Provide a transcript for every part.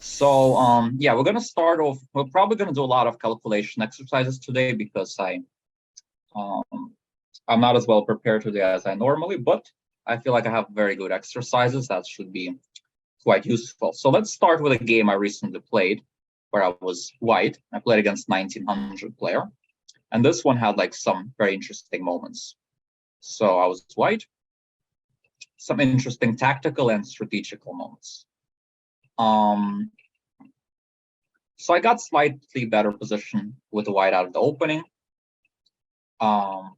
So yeah, we're gonna start off. We're probably gonna do a lot of calculation exercises today because um, I'm not as well prepared today as I normally, but I feel like I have very good exercises that should be quite useful. So let's start with a game I recently played where I was white. I played against 1900 player, and this one had like some very interesting moments. So I was white, some interesting tactical and strategical moments. Um, so I got slightly better position with the white out of the opening, and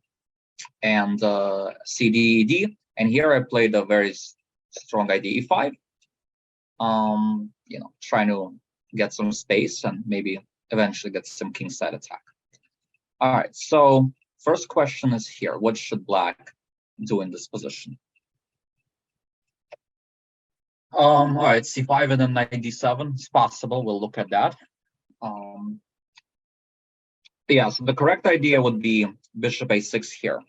CDED. And here I played a very strong idea E5. Trying to get some space and maybe eventually get some kingside attack. All right, so first question is here. What should black do in this position? All right, C5 and then knight D7. It's possible. We'll look at that. Yeah, so the correct idea would be bishop A6 here.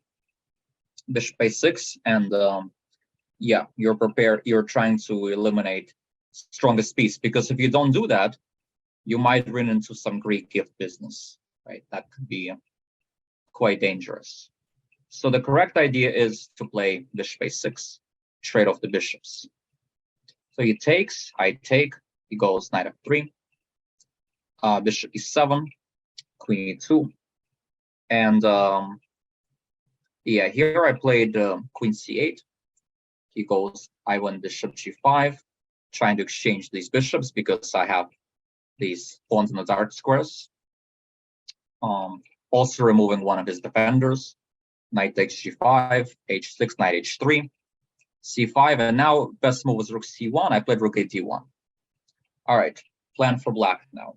Bishop A6, and yeah, you're prepared. You're trying to eliminate strongest piece, because if you don't do that, you might run into some Greek gift business, right? That could be quite dangerous. So the correct idea is to play bishop A6, trade off the bishops. So he takes, I take, he goes knight F3, bishop E7, queen E2, and yeah, here I played queen C8. He goes, I went bishop G5, trying to exchange these bishops because I have these pawns in the dark squares. Also removing one of his defenders. Knight takes G5, H6, knight H3, C5, and now best move was rook C1. I played rook A D1. All right, plan for black now.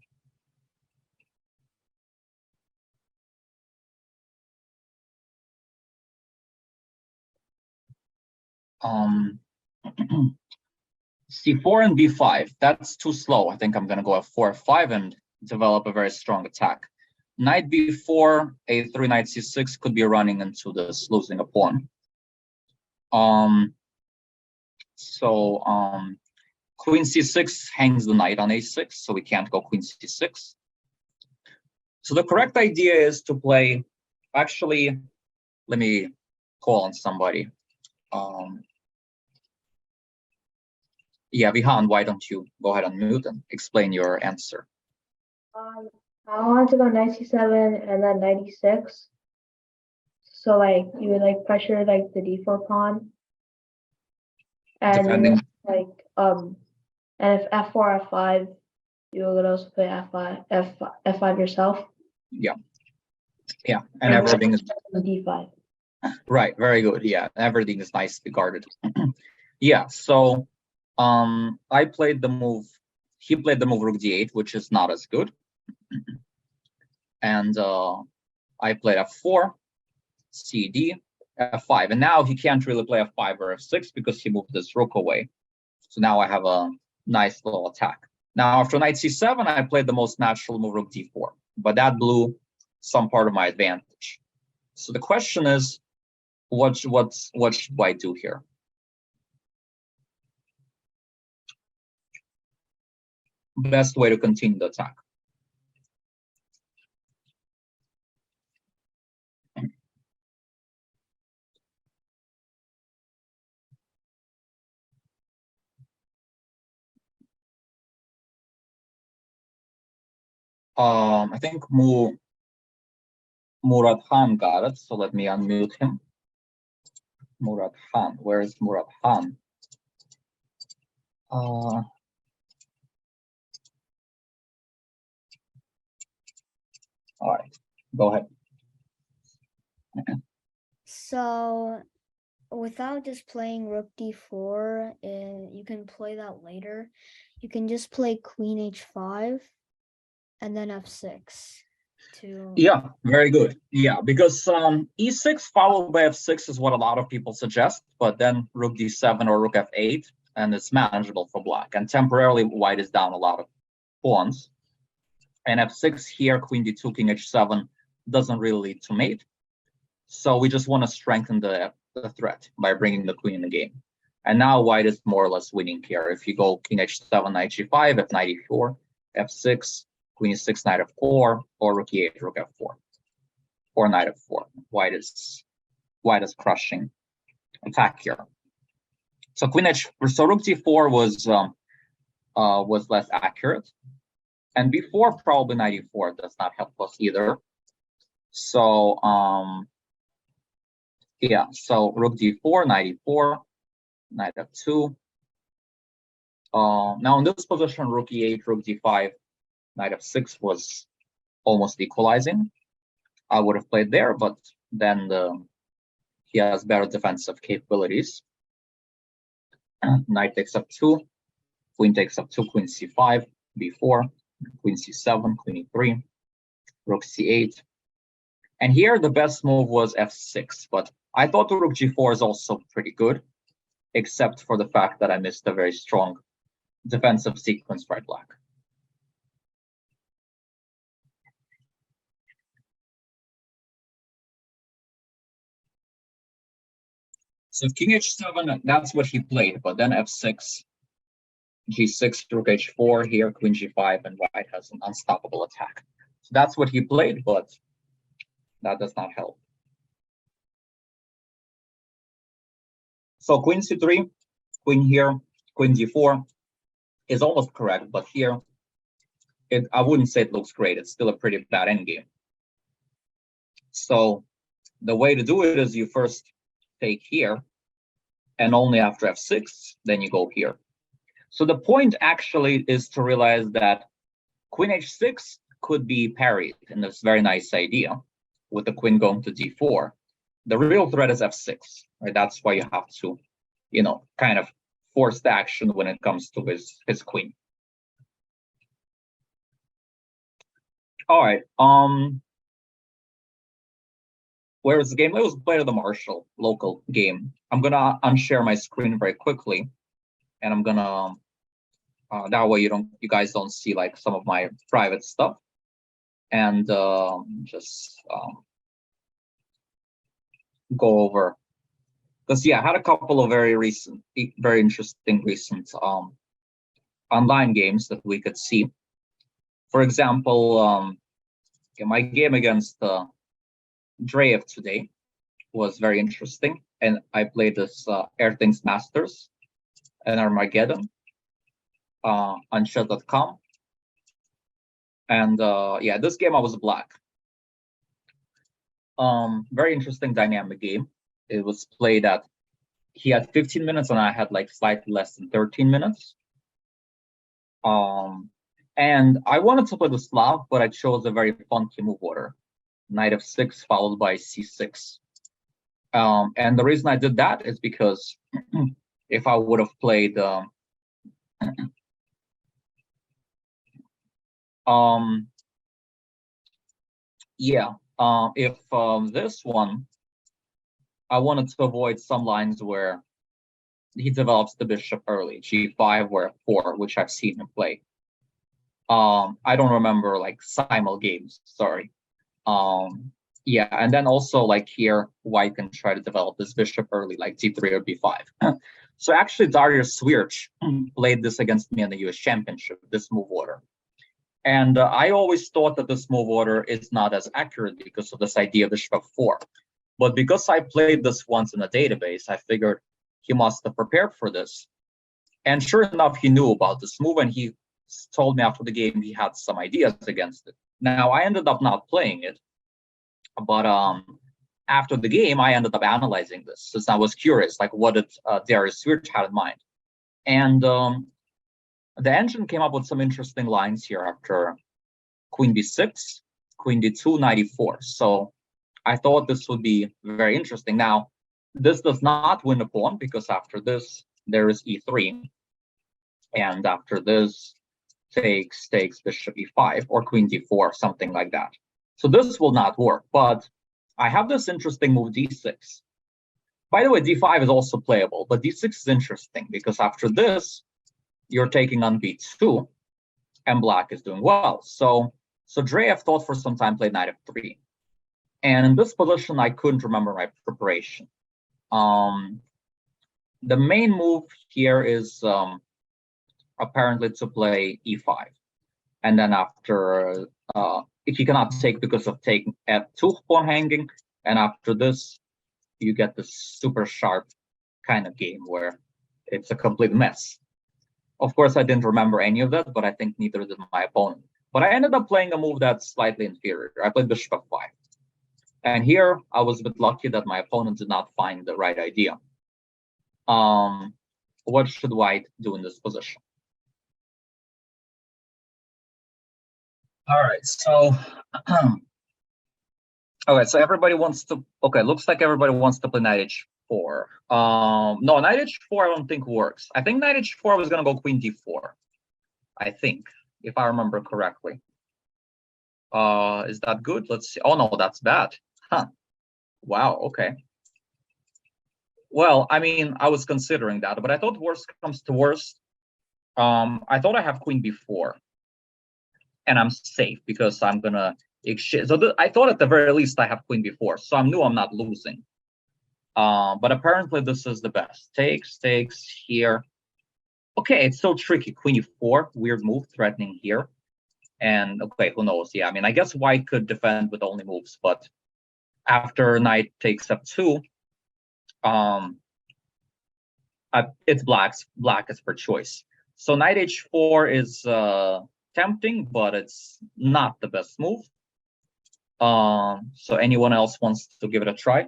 C4 and B5, that's too slow. I think I'm going to go F4, F5 and develop a very strong attack. Knight B4, A3, knight C6 could be running into this, losing a pawn. Queen C6 hangs the knight on A6, so we can't go queen C6. So the correct idea is to play, actually, let me call on somebody. Yeah, Vihan, why don't you go ahead and mute and explain your answer? I wanted to go knight c7 and then knight e6. So like you would like pressure like the d4 pawn. And defending, like and if f4, f5, you would also play f5, f5 yourself. Yeah, and everything is d5. Right, very good. Yeah, everything is nicely guarded. Yeah, so I played the move, he played the move rook d8, which is not as good. And I played f4, cd, f5, and now he can't really play f5 or f6 because he moved this rook away. So now I have a nice little attack. Now after knight c7, I played the most natural move rook d4, but that blew some part of my advantage. So the question is, what should I do here? Best way to continue the attack. I think Murad Khan got it, so let me unmute him. Murad Khan, where is Murad Khan? All right, go ahead. So without just playing rook d4, you can play that later. You can just play queen h5 and then f6 to... Yeah, very good. Yeah, because e6 followed by f6 is what a lot of people suggest, but then rook d7 or rook f8, and it's manageable for black. And temporarily, white is down a lot of pawns. And f6 here, queen d2, king h7 doesn't really lead to mate. So we just want to strengthen the threat by bringing the queen in the game. And now white is more or less winning here. If you go king h7, knight g5, f knight e4, f6, queen e6, knight f4, or rook e8, rook f4, or knight f4. White is crushing attack here. So queen h, so rook d4 was less accurate, and b4 probably knight e4 does not help us either. So yeah, so rook d4, knight e4, knight f2. Now in this position, rook e8, rook d5, knight f6 was almost equalizing. I would have played there, but then he has better defensive capabilities. Knight takes f2, queen takes f2, queen c5, b4, queen c7, queen e3, rook c8. And here the best move was f6, but I thought the rook g4 is also pretty good, except for the fact that I missed a very strong defensive sequence by black. So king h7, that's what he played, but then f6, g6, rook h4, here queen g5, and white has an unstoppable attack. So that's what he played, but that does not help. So queen c3, queen here, queen d4 is almost correct, but here I wouldn't say it looks great. It's still a pretty bad endgame. So the way to do it is you first take here, and only after f6, then you go here. So the point actually is to realize that queen h6 could be parried, and that's a very nice idea with the queen going to d4. The real threat is f6, right? That's why you have to, kind of force the action when it comes to his queen. All right. Where is the game? It was played at the Marshall local game. I'm gonna unshare my screen very quickly, and I'm gonna that way you guys don't see like some of my private stuff, and just go over, because I had a couple of very interesting recent online games that we could see. For example, my game against Dreyev today was very interesting, and I played this Airthings Masters and Armageddon on shut.com. And this game I was black. Very interesting dynamic game. It was played at, he had 15 minutes and I had like slightly less than 13 minutes. And I wanted to play the Slav, but I chose a very funky move order. Knight f6 followed by c6. And the reason I did that is because if I would have played if this one, I wanted to avoid some lines where he develops the bishop early, g5 or f4, which I've seen him play. I don't remember like simul games, sorry. And then also like here, white can try to develop this bishop early, like d3 or b5. So actually Darius Swierch played this against me in the US Championship, this move order. And I always thought that this move order is not as accurate because of this idea of bishop f4. But because I played this once in a database, I figured he must have prepared for this. And sure enough, he knew about this move, and he told me after the game he had some ideas against it. Now, I ended up not playing it, but after the game, I ended up analyzing this since I was curious, like what did Darius Swierch had in mind. And the engine came up with some interesting lines here after queen b6, queen d2, knight e4. So I thought this would be very interesting. Now, this does not win a pawn because after this, there is e3. And after this, takes bishop e5 or queen d4, something like that. So this will not work, but I have this interesting move d6. By the way, d5 is also playable, but d6 is interesting because after this, you're taking on b2, and black is doing well. So Dreyev thought for some time, played knight f3. And in this position, I couldn't remember my preparation. the main move here is apparently to play e5, and then after if you cannot take because of taking f2 pawn hanging, and after this you get this super sharp kind of game where it's a complete mess. Of course, I didn't remember any of that, but I think neither did my opponent. But I ended up playing a move that's slightly inferior. I played bishop f5. And here, I was a bit lucky that my opponent did not find the right idea. What should white do in this position? All right, so okay, so everybody wants to. Okay, looks like everybody wants to play knight h4. No, knight h4 I don't think works. I think knight h4 was gonna go queen d4. I think, if I remember correctly. Is that good? Let's see. Oh no, that's bad. Huh. Wow. Okay. Well, I mean, I was considering that, but I thought worst comes to worst. I thought I have queen b4, and I'm safe because I'm gonna exchange. So I thought at the very least I have queen b4, so I knew I'm not losing. But apparently this is the best. Takes here. Okay, it's so tricky. Queen e4, weird move, threatening here. And okay, who knows? Yeah, I mean, I guess white could defend with only moves, but after knight takes f2, it's black's per choice. So knight h4 is tempting, but it's not the best move. So anyone else wants to give it a try?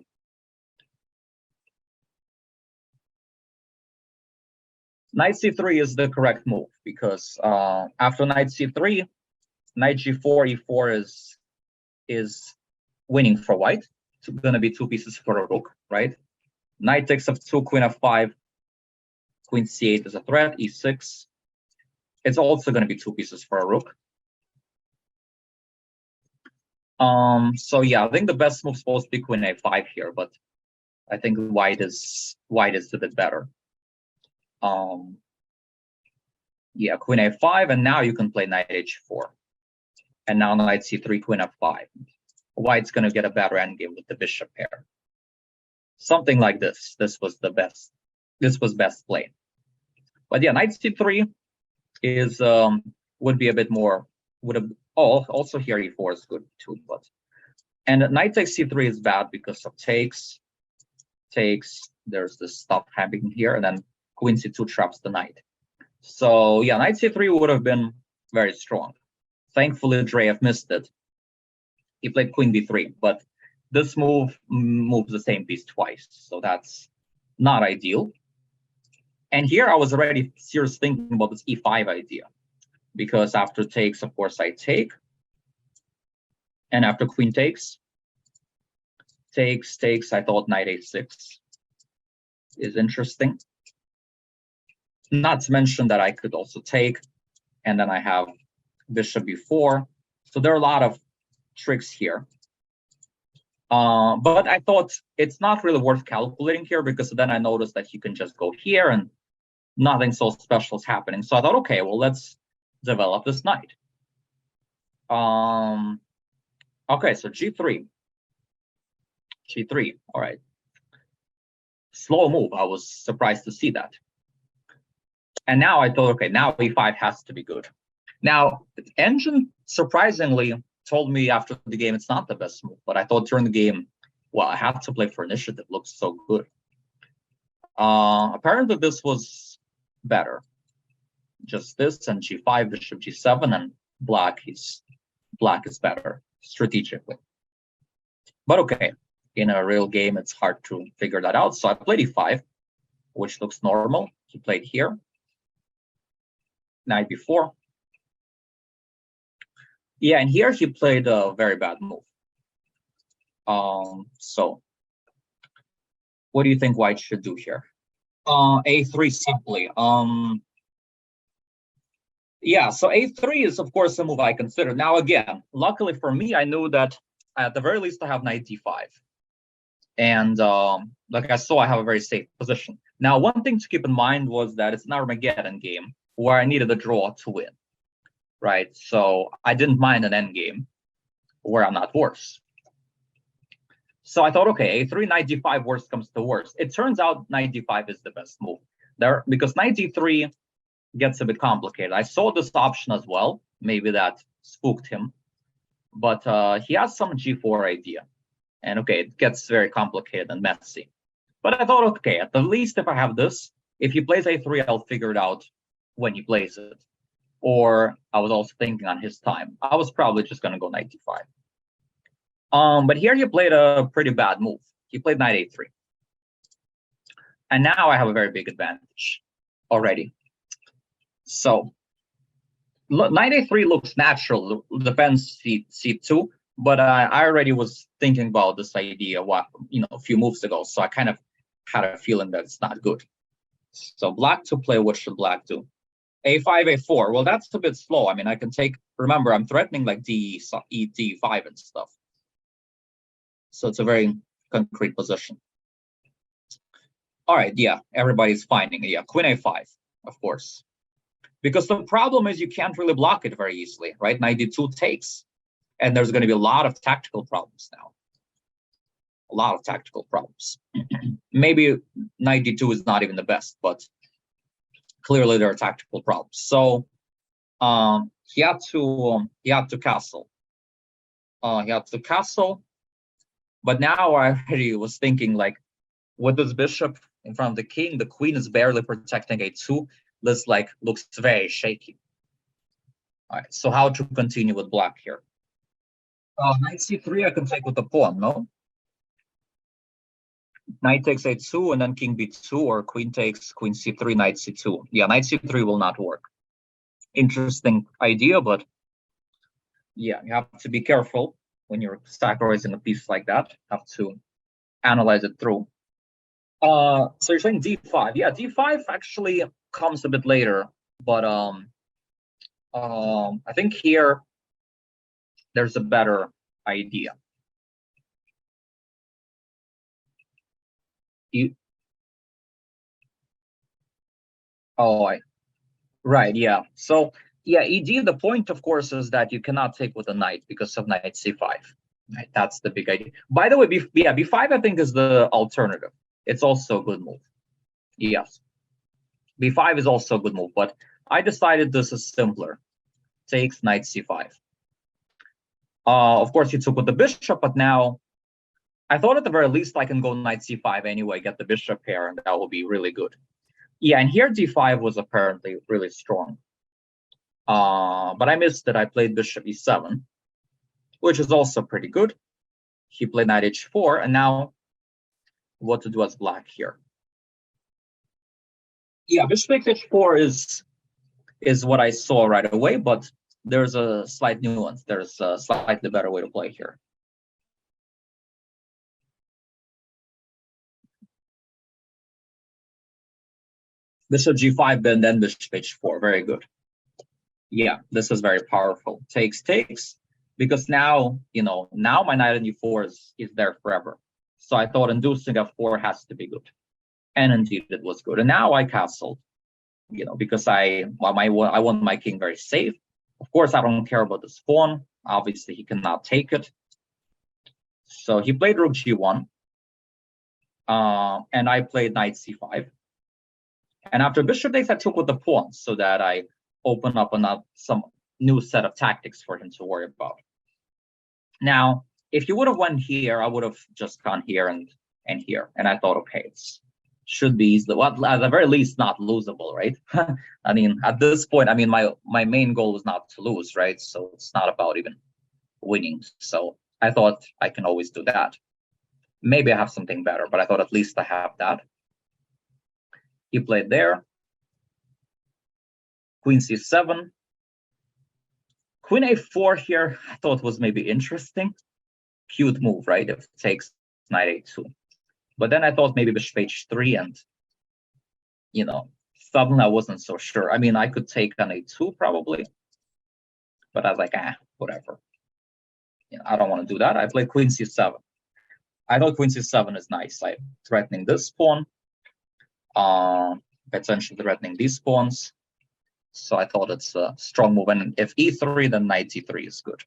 Knight c3 is the correct move because after knight c3, knight g4, e4 is winning for white. It's going to be two pieces for a rook, right? Knight takes f2, queen f5, queen c8 is a threat, e6. It's also going to be two pieces for a rook. So yeah, I think the best move is supposed to be queen a5 here, but I think white is a bit better. Yeah, queen a5, and now you can play knight h4. And now knight c3, queen f5. White's going to get a better endgame with the bishop pair. Something like this. This was the best. This was best played. But yeah, knight c3 is would be a bit more. Would have also here e4 is good too, but and knight takes c3 is bad because of takes. There's this stuff happening here, and then queen c2 traps the knight. So yeah, knight c3 would have been very strong. Thankfully, Andreev missed it. He played queen b3, but this move moves the same piece twice, so that's not ideal. And here I was already seriously thinking about this e5 idea, because after takes, of course, I take, and after queen takes, I thought knight a6 is interesting. Not to mention that I could also take, and then I have bishop b4. So there are a lot of tricks here. But I thought it's not really worth calculating here, because then I noticed that you can just go here and nothing so special is happening. So I thought, okay, well, let's develop this knight. Okay, so g3. All right. Slow move. I was surprised to see that. And now I thought, okay, now e5 has to be good. Now, Engine surprisingly told me after the game it's not the best move, but I thought during the game, well, I have to play for initiative. Looks so good. Apparently, this was better. Just this and g5, bishop g7, and black is better strategically. But okay, in a real game, it's hard to figure that out. So I played e5, which looks normal. He played here. Knight b4. Yeah, and here he played a very bad move. So what do you think white should do here? A3 simply. Yeah, so a3 is of course a move I consider. Now again, luckily for me, I knew that at the very least I have knight d5. And like I saw, I have a very safe position. Now, one thing to keep in mind was that it's an Armageddon game where I needed a draw to win, right? So I didn't mind an endgame where I'm not worse. So I thought, okay, a3, knight d5, worst comes to worst. It turns out knight d5 is the best move there, because knight d3 gets a bit complicated. I saw this option as well. Maybe that spooked him, but he has some g4 idea, and okay, it gets very complicated and messy. But I thought, okay, at the least if I have this, if he plays a3, I'll figure it out when he plays it. Or I was also thinking on his time. I was probably just going to go knight d5. But here he played a pretty bad move. He played knight a3. And now I have a very big advantage already. So knight a3 looks natural, defense c2, but I already was thinking about this idea a few moves ago, so I kind of had a feeling that it's not good. So black to play, what should black do? a5, a4. Well, that's a bit slow. I mean, I can take, remember, I'm threatening like d5 and stuff. So it's a very concrete position. All right, yeah, everybody's finding it. Yeah, queen a5, of course. Because the problem is you can't really block it very easily, right? Knight d2 takes, and there's going to be a lot of tactical problems now. A lot of tactical problems. Maybe knight d2 is not even the best, but clearly there are tactical problems. So he had to castle. He had to castle, but now I already was thinking, like, with this bishop in front of the king, the queen is barely protecting a2. This looks very shaky. All right, so how to continue with black here? Knight c3, I can take with the pawn, no? Knight takes a2, and then king b2, or queen takes queen c3, knight c2. Yeah, knight c3 will not work. Interesting idea, but yeah, you have to be careful when you're sacrificing a piece like that. Have to analyze it through. So you're saying d5. Yeah, d5 actually comes a bit later, but I think here there's a better idea. Right, yeah. So yeah, ed, the point, of course, is that you cannot take with a knight because of knight c5. Right, that's the big idea. By the way, b5 I think is the alternative. It's also a good move. Yes, b5 is also a good move, but I decided this is simpler. Takes knight c5. Of course, he took with the bishop, but now I thought at the very least I can go knight c5 anyway, get the bishop here, and that will be really good. Yeah, and here d5 was apparently really strong. But I missed it. I played bishop e7, which is also pretty good. He played knight h4, and now what to do as black here? Yeah, bishop h4 is what I saw right away, but there's a slight nuance. There's a slightly better way to play here. Bishop g5, then bishop h4. Very good. Yeah, this is very powerful. Takes, because now, now my knight on e4 is there forever. So I thought inducing f4 has to be good. And indeed it was good. And now I castled, because I want my king very safe. Of course, I don't care about this pawn. Obviously, he cannot take it. So he played rook g1. And I played knight c5. And after bishop takes, I took with the pawn so that I open up some new set of tactics for him to worry about. Now, if you would have went here, I would have just gone here and here. And I thought, okay, it should be easy. Well, at the very least, not losable, right? I mean, at this point, I mean, my main goal was not to lose, right? So it's not about even winning. So I thought I can always do that. Maybe I have something better, but I thought at least I have that. He played there. Queen c7. Queen a4 here, I thought was maybe interesting. Cute move, right? If it takes knight a2. But then I thought maybe bishop h3, and, suddenly I wasn't so sure. I mean, I could take on a2 probably. But I was like, whatever. I don't want to do that. I played queen c7. I thought queen c7 is nice. I'm threatening this pawn. Potentially threatening these pawns. So I thought it's a strong move. And if e3, then knight e3 is good.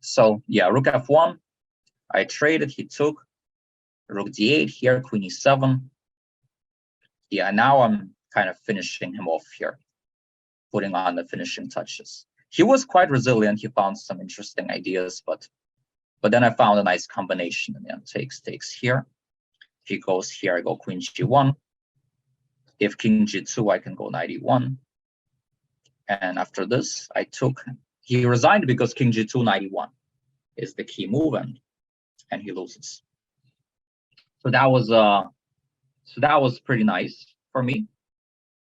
So yeah, rook f1. I traded, he took rook d8 here, queen e7. Yeah, now I'm kind of finishing him off here, putting on the finishing touches. He was quite resilient. He found some interesting ideas, but then I found a nice combination. And then takes here. If he goes here, I go queen g1. If king g2, I can go knight e1. And after this, I took. He resigned because king g2, knight e1 is the key move, and he loses. So that was pretty nice for me.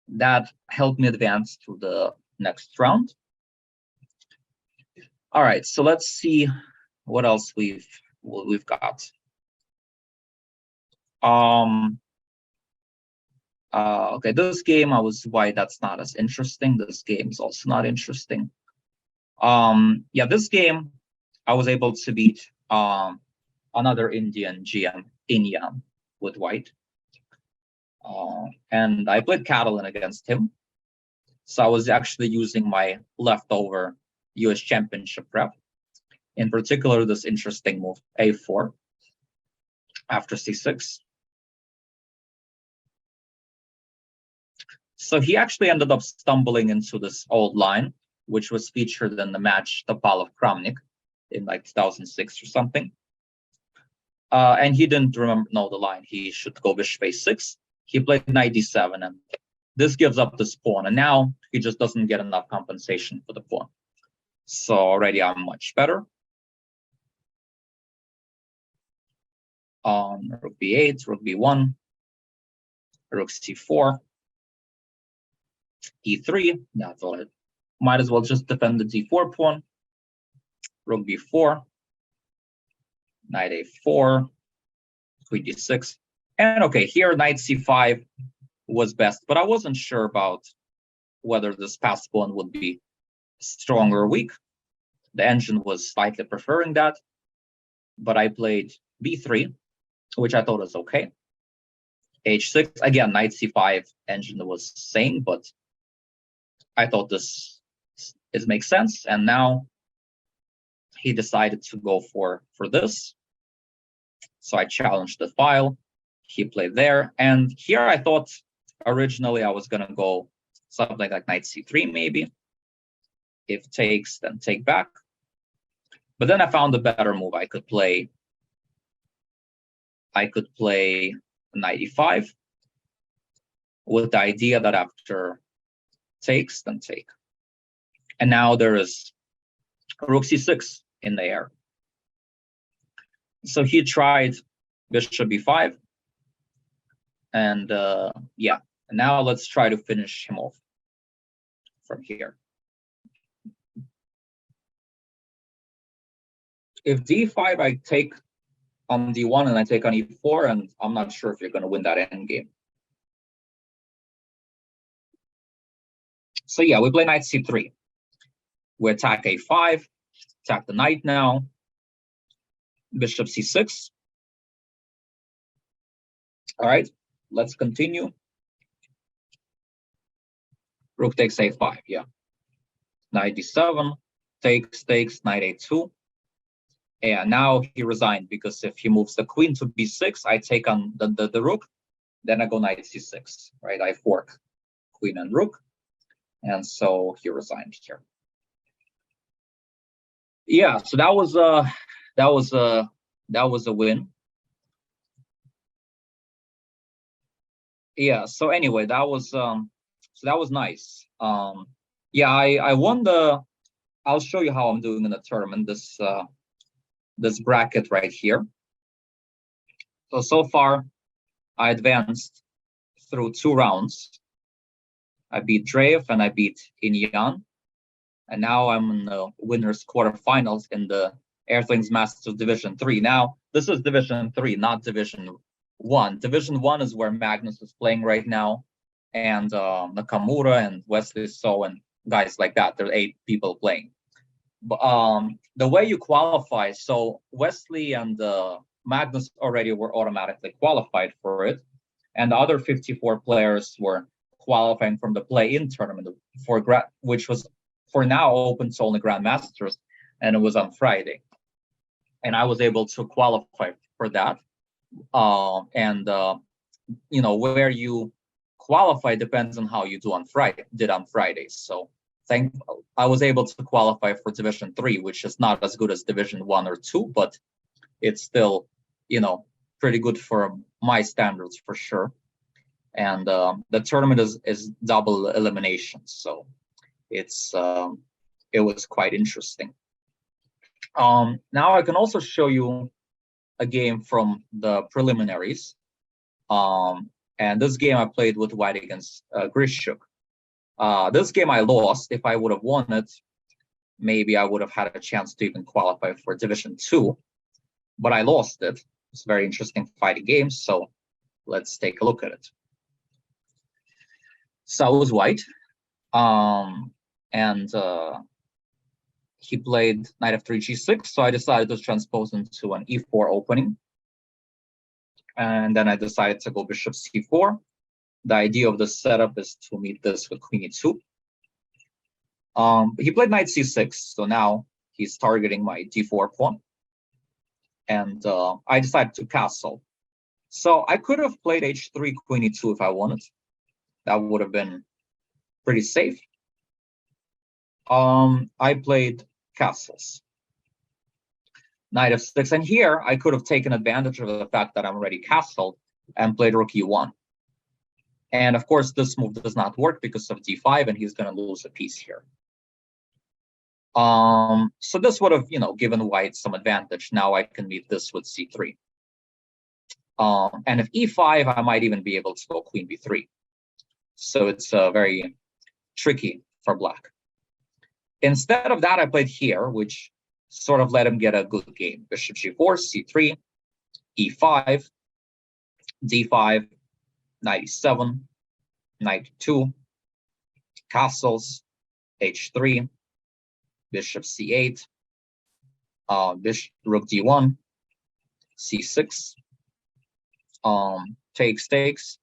That helped me advance to the next round. All right, so let's see what else we've got. Okay, this game why that's not as interesting. This game is also not interesting. Yeah, this game I was able to beat another Indian GM Inyan with white. And I played Catalan against him. So I was actually using my leftover US Championship rep. In particular, this interesting move, a4 after c6. So he actually ended up stumbling into this old line, which was featured in the match Topalov Kramnik in like 2006 or something. And he didn't know the line. He should go bishop a6. He played knight d7, and this gives up this pawn. And now he just doesn't get enough compensation for the pawn. So already I'm much better. Rook b8, rook b1, rook c4, e3. Yeah, so I might as well just defend the d4 pawn. Rook b4, knight a4, queen d6. And okay, here knight c5 was best, but I wasn't sure about whether this passed pawn would be strong or weak. The engine was slightly preferring that, but I played b3, which I thought was okay. h6, again, knight c5 engine was saying, but I thought this makes sense. And now he decided to go for this. So I challenged the file. He played there. And here I thought originally I was going to go something like knight c3 maybe. If takes, then take back. But then I found a better move. I could play knight e5 with the idea that after takes, then take. And now there is rook c6 in the air. So he tried bishop b5. And yeah, now let's try to finish him off from here. If d5, I take on d1 and I take on e4, and I'm not sure if you're going to win that endgame. So yeah, we play knight c3. We attack a5, attack the knight now. Bishop c6. All right, let's continue. Rook takes a5, yeah. Knight d7, takes, knight a2. And now he resigned, because if he moves the queen to b6, I take on the rook, then I go knight c6, right? I fork queen and rook, and so he resigned here. Yeah, so that was a win. Yeah, so anyway, that was nice. Yeah, I won the. I'll show you how I'm doing in the tournament. This bracket right here. So far, I advanced through 2 rounds. I beat Dreyev and I beat Inyan. And now I'm in the winners quarterfinals in the Earthlings Masters Division 3. Now, this is Division 3, not Division 1. Division 1 is where Magnus is playing right now, and Nakamura and Wesley So and guys like that. There are 8 people playing. But the way you qualify, so Wesley and Magnus already were automatically qualified for it, and the other 54 players were qualifying from the play-in tournament which was for now open to only Grandmasters, and it was on Friday. and I was able to qualify for that. Where you qualify depends on how you do on Fridays. So I was able to qualify for Division 3, which is not as good as Division 1 or 2, but it's still, pretty good for my standards for sure. And the tournament is double elimination, so it was quite interesting. Now I can also show you a game from the preliminaries. And this game I played with white against Grishuk. This game I lost. If I would have won it, maybe I would have had a chance to even qualify for Division 2, but I lost it. It's a very interesting fighting game, so let's take a look at it. So I was white, and he played knight f3 g6, so I decided to transpose into an e4 opening. And then I decided to go bishop c4. The idea of the setup is to meet this with queen e2. He played knight c6, so now he's targeting my d4 pawn. And I decided to castle. So I could have played h3, queen e2 if I wanted. That would have been pretty safe. I played castles. Knight f6, and here I could have taken advantage of the fact that I'm already castled and played rook e1. And of course, this move does not work because of d5, and he's going to lose a piece here. So this would have, given white some advantage. Now I can meet this with c3. And if e5, I might even be able to go queen b3. So it's very tricky for black. Instead of that, I played here, which sort of let him get a good game. Bishop g4, c3, e5, d5, knight e7, knight 2, castles, h3, bishop c8, rook d1, c6, takes,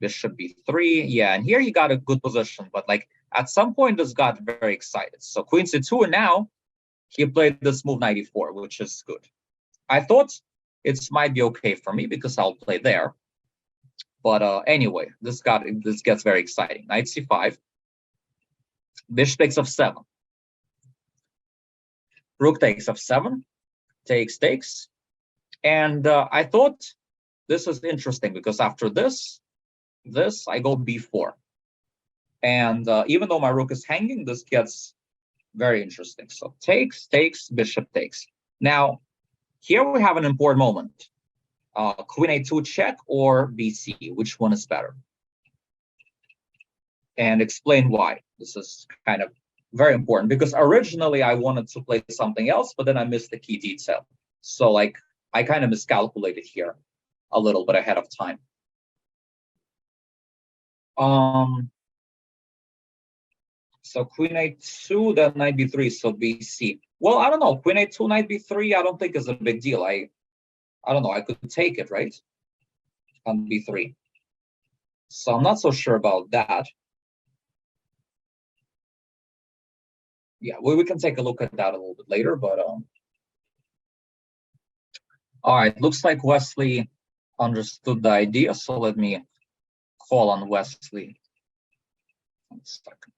bishop b3. Yeah, and here he got a good position, but at some point this got very excited. So queen c2, and now he played this move knight e4, which is good. I thought it might be okay for me because I'll play there. But anyway, this gets very exciting. Knight c5, bishop takes f7, rook takes f7, takes, and I thought this is interesting because after this I go b4, and even though my rook is hanging, this gets very interesting. So takes, bishop takes. Now here we have an important moment. Queen a2 check or bc, which one is better? And explain why. This is kind of very important because originally I wanted to play something else, but then I missed the key detail. So I kind of miscalculated here a little bit ahead of time. So queen a2, then knight b3, so bc. Well, I don't know. Queen a2, knight b3, I don't think is a big deal. I don't know. I could take it, right? On b3. So I'm not so sure about that. Yeah, we can take a look at that a little bit later, but all right, looks like Wesley understood the idea, so let me call on Wesley. 1 second.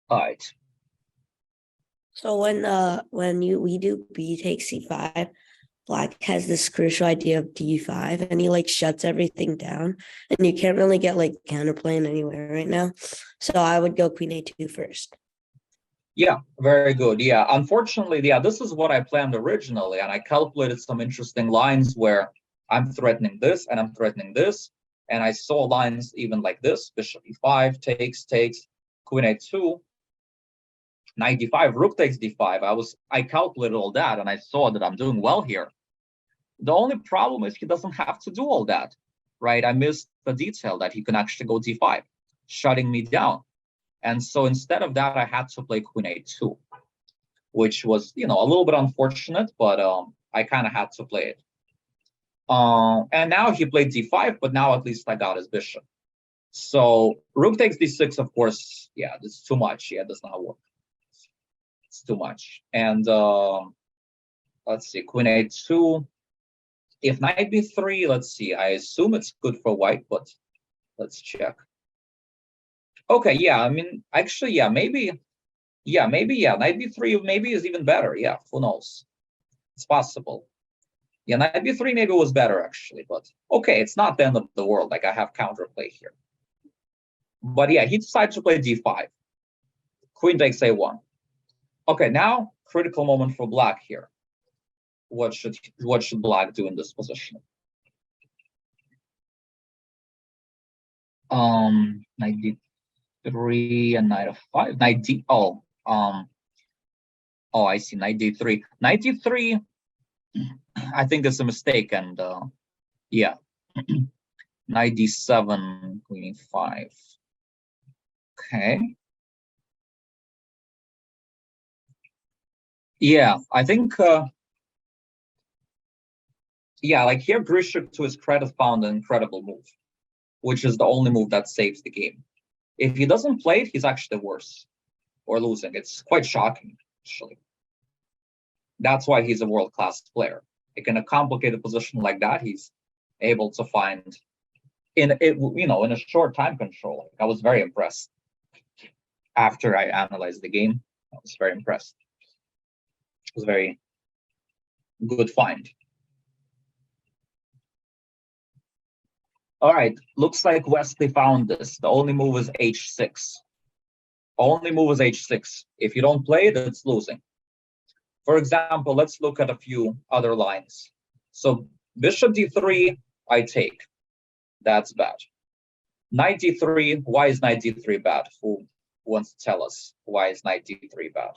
All right. So when we do b takes c5, black has this crucial idea of d5, and he shuts everything down, and you can't really get counterplaying anywhere right now. So I would go queen a2 first. Yeah, very good. Yeah, unfortunately, this is what I planned originally, and I calculated some interesting lines where I'm threatening this and I'm threatening this, and I saw lines even like this: bishop e5, takes, queen a2, knight d5, rook takes d5. I calculated all that, and I saw that I'm doing well here. The only problem is he doesn't have to do all that, right? I missed the detail that he can actually go d5, shutting me down. And so instead of that, I had to play queen a2, which was, a little bit unfortunate, but I kind of had to play it. And now he played d5, but now at least I got his bishop. So rook takes d6, of course. Yeah, this is too much. Yeah, it does not work. It's too much. And let's see, queen a2. If knight b3, let's see. I assume it's good for white, but let's check. Okay, yeah, I mean, actually, yeah, maybe, yeah, knight b3 maybe is even better. Yeah, who knows? It's possible. Yeah, knight b3 maybe was better, actually, but okay, it's not the end of the world. Like, I have counterplay here. But yeah, he decided to play d5. Queen takes a1. Okay, now critical moment for black here. What should black do in this position? Knight d3 and knight f5. Knight d. Oh, I see. Knight d3. Knight d3. I think it's a mistake, and yeah, knight d7, queen e5. Okay. Yeah, I think. Yeah, like here, Grishuk, to his credit, found an incredible move, which is the only move that saves the game. If he doesn't play it, he's actually worse or losing. It's quite shocking, actually. That's why he's a world-class player. Like in a complicated position like that, he's able to find in a short time control. Like, I was very impressed after I analyzed the game. I was very impressed. It was a very good find. All right, looks like Wesley found this. The only move is h6. Only move is h6. If you don't play it, it's losing. For example, let's look at a few other lines. So bishop d3, I take. That's bad. Knight d3, why is knight d3 bad? Who wants to tell us why is knight d3 bad?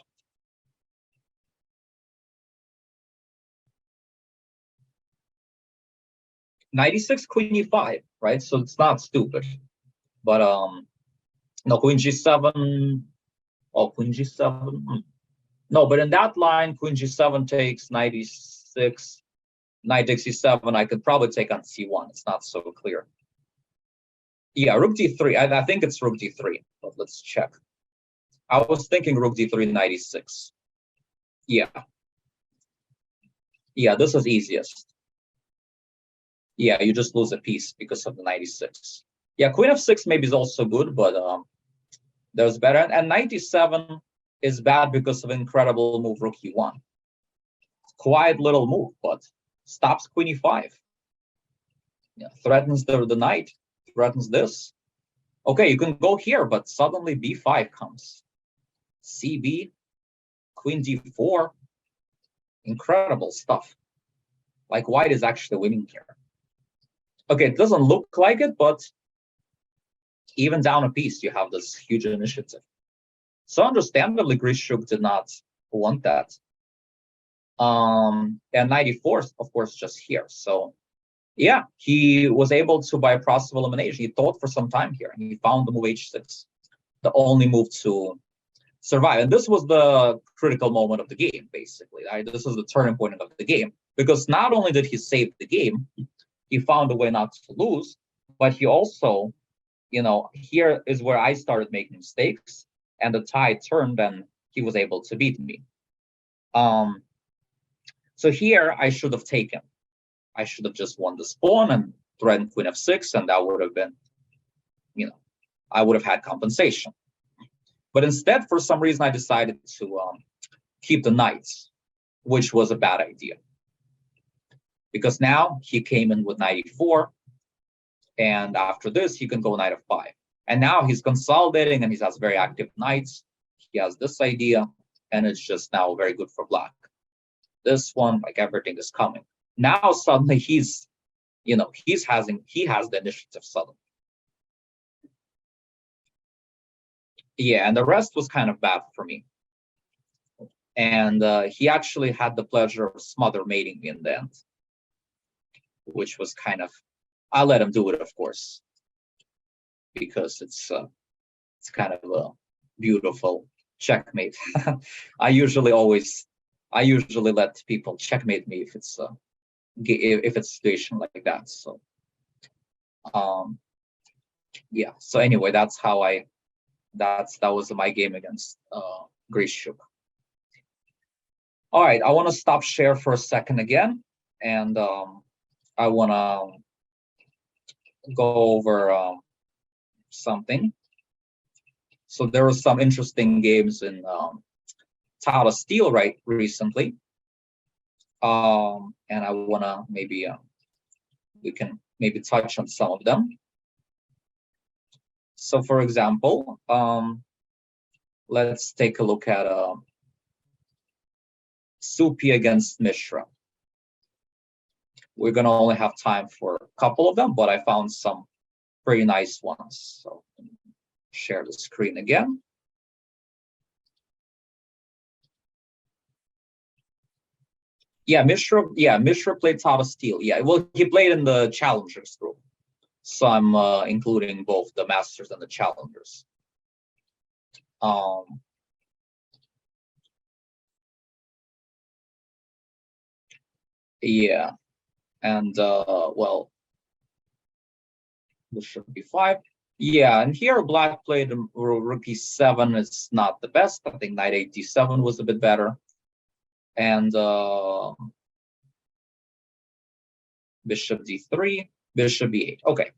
Knight e6, queen e5, right? So it's not stupid. But no, queen g7. Oh, queen g7. No, but in that line, queen g7 takes knight e6, knight takes e7. I could probably take on c1. It's not so clear. Yeah, rook d3. I think it's rook d3, but let's check. I was thinking rook d3, knight e6. Yeah. Yeah, this is easiest. Yeah, you just lose a piece because of the knight e6. Yeah, queen f6 maybe is also good, but there's better. And knight e7 is bad because of incredible move rook e1. Quiet little move, but stops queen e5. Yeah, threatens the knight, threatens this. Okay, you can go here, but suddenly b5 comes. cb, queen d4. Incredible stuff. Like, white is actually winning here. Okay, it doesn't look like it, but even down a piece, you have this huge initiative. So understandably, Grishuk did not want that. And 94, of course, just here. So yeah, he was able to, by a process of elimination, he thought for some time here, and he found the move h6, the only move to survive. And this was the critical moment of the game, basically. Right? This is the turning point of the game, because not only did he save the game, he found a way not to lose, but he also, here is where I started making mistakes, and the tide turned, and he was able to beat me. So here I should have taken. I should have just won this pawn and threatened queen f6, and that would have been, I would have had compensation. But instead, for some reason, I decided to keep the knights, which was a bad idea. Because now he came in with knight e4, and after this, he can go knight f5. And now he's consolidating, and he has very active knights. He has this idea, and it's just now very good for black. This one, like, everything is coming. Now suddenly he has the initiative suddenly. Yeah, and the rest was kind of bad for me. And he actually had the pleasure of smother mating me in the end, which was kind of, I let him do it, of course, because it's kind of a beautiful checkmate. I usually let people checkmate me if it's a situation like that. So Yeah. So anyway, that was my game against Grishuk. All right, I want to stop share for a second again, and I want to go over something. So there were some interesting games in Tata Steel recently, and I want to maybe we can maybe touch on some of them. So, for example, let's take a look at Supi against Mishra. We're gonna only have time for a couple of them, but I found some pretty nice ones. So share the screen again. Yeah, Mishra played Tata Steel. Yeah, well, he played in the Challengers group. So I'm including both the Masters and the Challengers. Yeah, and well, this should be 5. Yeah, and here Black played Rook e7 is not the best. I think Knight 8d7 was a bit better. And Bishop d3, Bishop e8. Okay,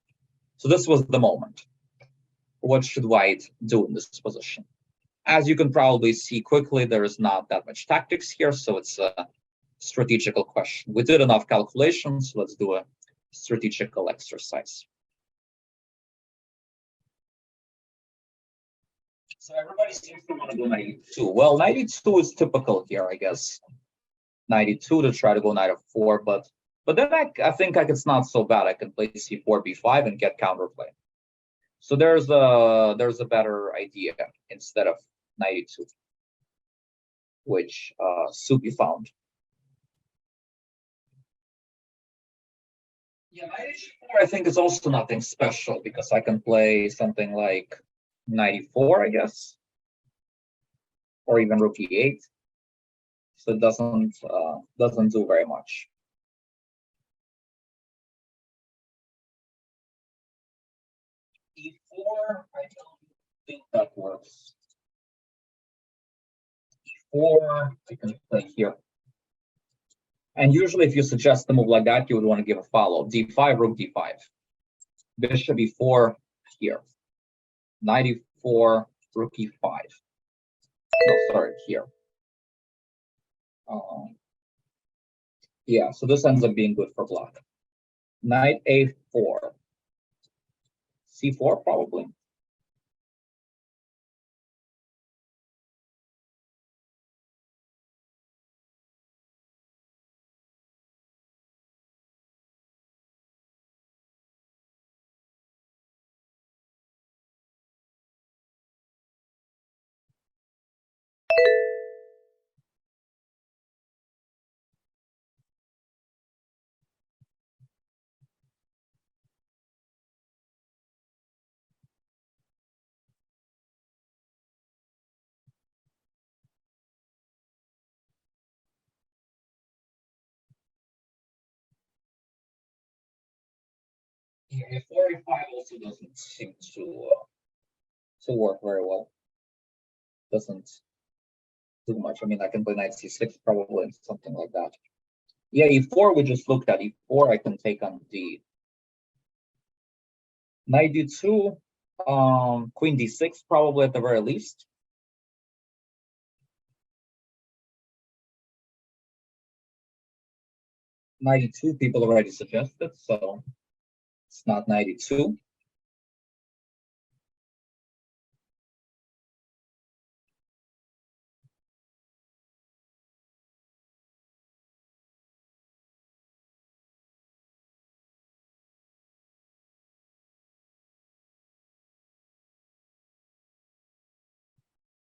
so this was the moment. What should White do in this position? As you can probably see quickly, there is not that much tactics here, so it's a strategical question. We did enough calculations, so let's do a strategical exercise. So everybody seems to want to go 92. Well, 92 is typical here, I guess. 92 to try to go knight f4, but then I think it's not so bad. I can play c4, b5 and get counterplay. So there's a better idea instead of 92, which Supi found. Yeah, knight h4 I think is also nothing special because I can play something like 94, I guess, or even rook e8. So it doesn't do very much. e4, I don't think that works. e4, I can play here. And usually if you suggest a move like that, you would want to give a follow. d5, rook d5. Bishop e4 here. Knight e4, rook e5. No, sorry, here. Yeah, so this ends up being good for Black. Knight a4. c4 probably. Yeah, a4 a5 also doesn't seem to work very well. Doesn't do much. I mean, I can play knight c6 probably, something like that. Yeah, e4 we just looked at. e4 I can take on d. Knight d2, queen d6 probably at the very least. Knight e2 people already suggested, so it's not knight e2.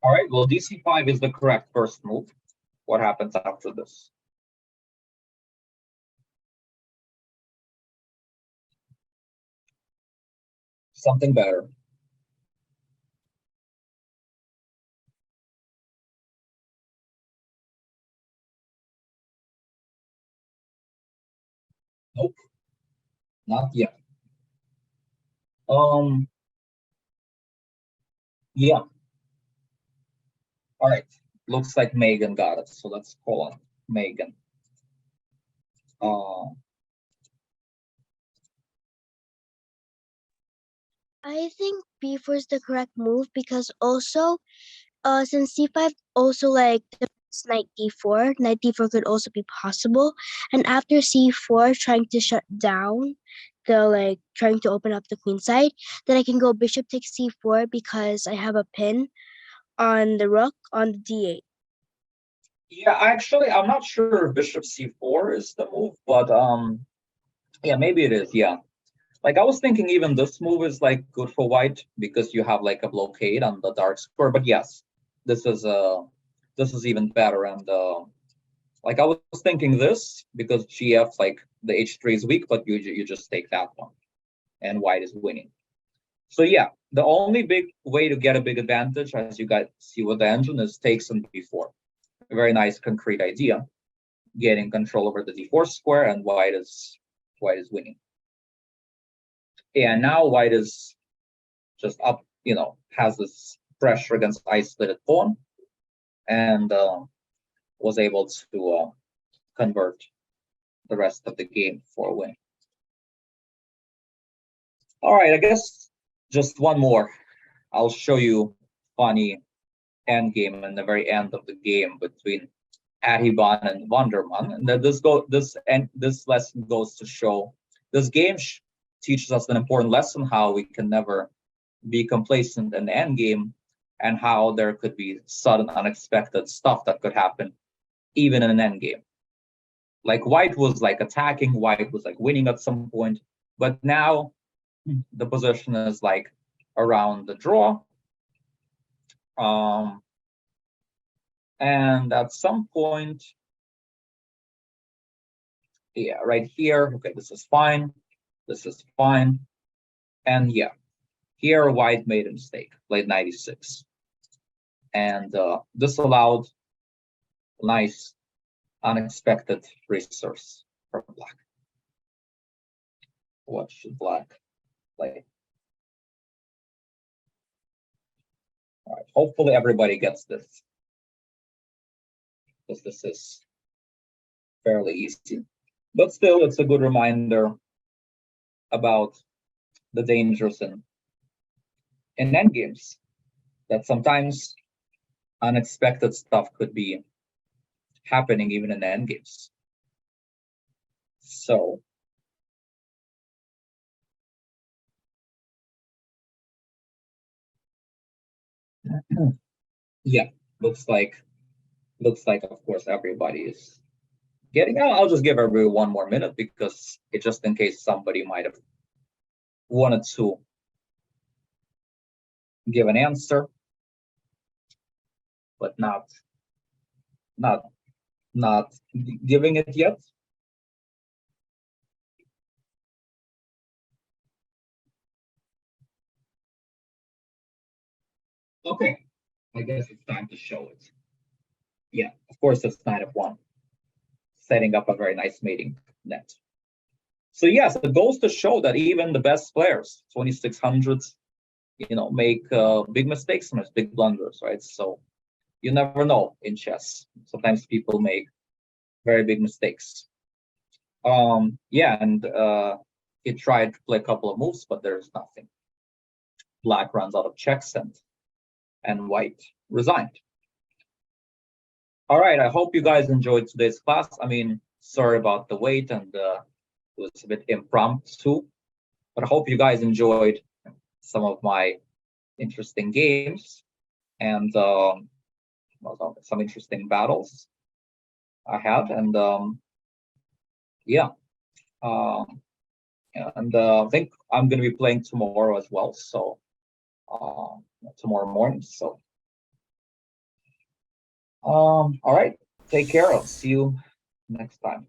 All right, well, dc5 is the correct first move. What happens after this? Something better. Nope, not yet. Yeah. All right. Looks like Megan got it. So let's call on Megan. Uh, I think b4 is the correct move because also, since c5 also like defends knight d4, knight d4 could also be possible. And after c4, trying to shut down the like trying to open up the queen side, then I can go bishop takes c4 because I have a pin on the rook on the d8. yeah, actually, I'm not sure if bishop c4 is the move, but yeah, maybe it is. Yeah. Like I was thinking even this move is like good for white because you have like a blockade on the dark square. But yes, this is even better. And like I was thinking this because GF like the h3 is weak, but you just take that one, and white is winning. So yeah, the only big way to get a big advantage, as you guys see with the engine, is takes on b4. A very nice concrete idea, getting control over the d4 square, and white is winning. And now white is just up, has this pressure against isolated pawn, and was able to convert the rest of the game for a win. All right, I guess just one more. I'll show you funny end game in the very end of the game between Ahiban and Wonderman. And that this lesson goes to show this game teaches us an important lesson: how we can never be complacent in the end game, and how there could be sudden, unexpected stuff that could happen even in an end game. Like white was like attacking, white was like winning at some point, but now the position is like around the draw. And at some point, yeah, right here, okay, this is fine, this is fine, and yeah, here white made a mistake, played 96, and this allowed nice unexpected resource for black. What should black play? All right, hopefully everybody gets this, because this is fairly easy. But still, it's a good reminder about the dangers in endgames, that sometimes unexpected stuff could be happening even in the endgames. So yeah, looks like of course everybody is getting out. I'll just give everyone one more minute because it just in case somebody might have wanted to give an answer, but not giving it yet. Okay, I guess it's time to show it. Yeah, of course it's knight of one, setting up a very nice mating net. So yes, it goes to show that even the best players, 2600s, make big mistakes, sometimes big blunders, right? So you never know in chess. Sometimes people make very big mistakes. Yeah, and he tried to play a couple of moves, but there's nothing. Black runs out of checks, and white resigned. All right, I hope you guys enjoyed today's class. I mean, sorry about the wait, and it was a bit impromptu, but I hope you guys enjoyed some of my interesting games and some interesting battles I had. And yeah, and I think I'm going to be playing tomorrow as well. So tomorrow morning. So all right, take care. I'll see you next time.